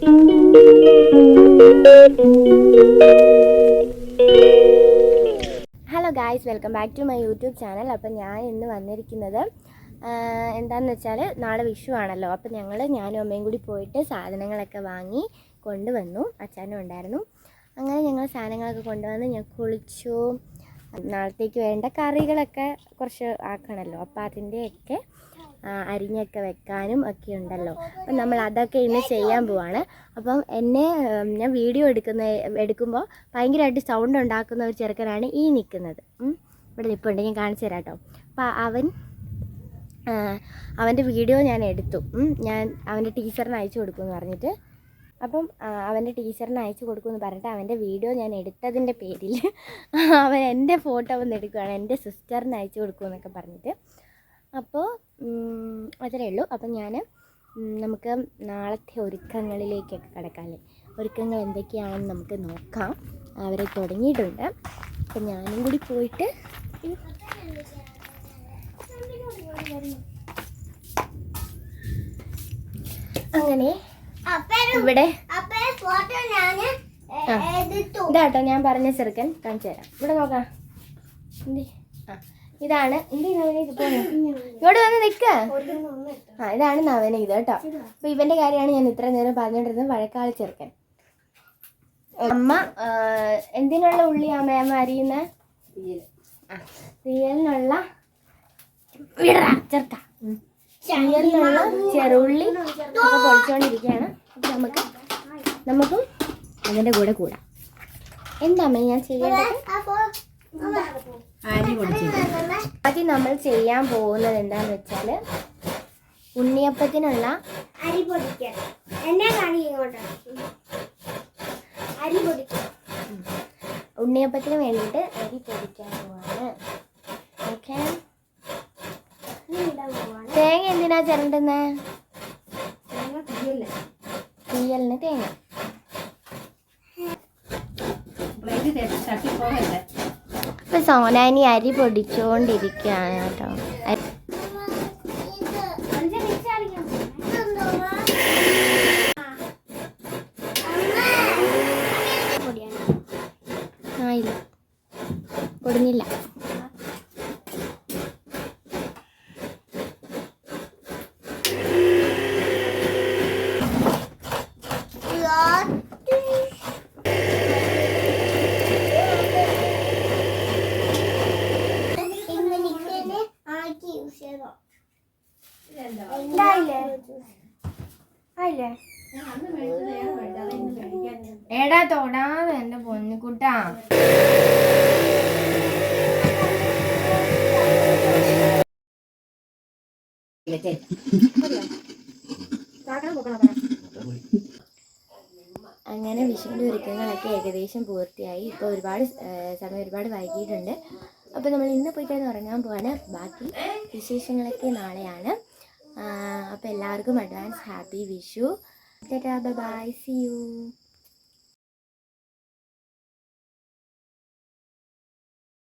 Hello guys, welcome back to my YouTube channel. അപ്പം ഞാൻ ഇന്ന് വന്നിരിക്കുന്നത് എന്താണെന്ന് വെച്ചാൽ നാളെ വിഷു ആണല്ലോ. അപ്പം ഞാനും അമ്മയും കൂടി പോയിട്ട് സാധനങ്ങളൊക്കെ വാങ്ങി കൊണ്ടുവന്നു. അച്ഛനും ഉണ്ടായിരുന്നു. അങ്ങനെ ഞങ്ങൾ സാധനങ്ങളൊക്കെ കൊണ്ടുവന്ന് ഞാൻ കുളിച്ചു. നാളത്തേക്ക് വേണ്ട കറികളൊക്കെ കുറച്ച് ആക്കണമല്ലോ. അപ്പോൾ അതിൻ്റെയൊക്കെ അരിഞ്ഞൊക്കെ വെക്കാനും ഒക്കെ ഉണ്ടല്ലോ. അപ്പം നമ്മൾ അതൊക്കെ ഇന്ന് ചെയ്യാൻ പോവാണ്. അപ്പം ഞാൻ വീഡിയോ എടുക്കുമ്പോൾ ഭയങ്കരമായിട്ട് സൗണ്ട് ഉണ്ടാക്കുന്ന ഒരു ചെറുക്കനാണ് ഈ നിൽക്കുന്നത്. ഇവിടെ നിൽപ്പുണ്ട്, ഞാൻ കാണിച്ചു തരാം കേട്ടോ. അപ്പം അവൻ്റെ വീഡിയോ ഞാൻ എടുത്തു. ഞാൻ അവൻ്റെ ടീച്ചറിന് അയച്ചു കൊടുക്കുമെന്ന് പറഞ്ഞിട്ട്. അപ്പം അവൻ്റെ ടീച്ചറിന് അയച്ചു കൊടുക്കുമെന്ന് പറഞ്ഞിട്ട് അവൻ്റെ വീഡിയോ ഞാൻ എടുത്തതിൻ്റെ പേരിൽ അവൻ എൻ്റെ ഫോട്ടോ വന്ന് എടുക്കുകയാണ്. എൻ്റെ സിസ്റ്ററിന് അയച്ചു കൊടുക്കുമെന്നൊക്കെ പറഞ്ഞിട്ട്. അപ്പോൾ അത്രയേ ഉള്ളൂ. അപ്പം നമുക്ക് നാളത്തെ ഒരുക്കങ്ങളിലേക്കൊക്കെ കിടക്കാമല്ലേ. ഒരുക്കങ്ങൾ എന്തൊക്കെയാണെന്ന് നമുക്ക് നോക്കാം. അവരെ തുടങ്ങിയിട്ടുണ്ട്. അപ്പം ഞാനും കൂടി പോയിട്ട് അങ്ങനെ ഇവിടെ ഇതാട്ടോ ഞാൻ പറഞ്ഞ ചെറുക്കൻ. കാണിച്ചു തരാം. ഇവിടെ നോക്കാം. ഇതാണ് ഇങ്ങോട്ട് വന്ന് നിൽക്ക. ഇതാണ് നവനീത് കേട്ടോ. അപ്പൊ ഇവന്റെ കാര്യമാണ് ഞാൻ ഇത്ര നേരം പറഞ്ഞോണ്ടിരുന്നത്. വഴക്കാളി ചെറുക്കൻ. അമ്മ എന്തിനുള്ള ഉള്ളിയാ അമ്മ അരിയുന്ന? തീയലിനുള്ള ചെറുക്ക തീയലിനുള്ള ചെറുള്ളി ഒക്കെ പൊളിച്ചോണ്ടിരിക്കുകയാണ്. അപ്പൊ നമുക്കും അതിന്റെ കൂടെ കൂടാം. എന്താ അമ്മ ഞാൻ ചെയ്യേണ്ടത്? ആദ്യം നമ്മൾ ചെയ്യാൻ പോകുന്നത് എന്താന്ന് വെച്ചാല് ഉണ്ണിയപ്പത്തിനുള്ള അരി പൊടിക്കാൻ. ഉണ്ണിയപ്പത്തിന് വേണ്ടിയിട്ട് അരി പൊടിക്കാൻ പോവാണ്. ഓക്കെ. തേങ്ങ എന്തിനാ ചിരണ്ടുന്നേ? തീയലിന് തേങ്ങ. ഇപ്പൊ സോനാനി അരി പൊടിച്ചോണ്ടിരിക്കുകയാണ് കേട്ടോ. ഇല്ല, പൊടിഞ്ഞില്ല. എടാ തൊടാതെ എന്റെ പൊന്നിക്കുട്ടാ. അങ്ങനെ വിഷുവിൻ്റെ ഒരുക്കങ്ങളൊക്കെ ഏകദേശം പൂർത്തിയായി. ഇപ്പോൾ ഒരുപാട് വൈകിയിട്ടുണ്ട്. അപ്പോൾ നമ്മൾ ഇന്ന് പോയിട്ടാണ് ഉറങ്ങാൻ പോവാണ്. ബാക്കി വിശേഷങ്ങളൊക്കെ നാളെയാണ്. അപ്പോൾ എല്ലാവർക്കും advance happy Vishu. Bye, see U.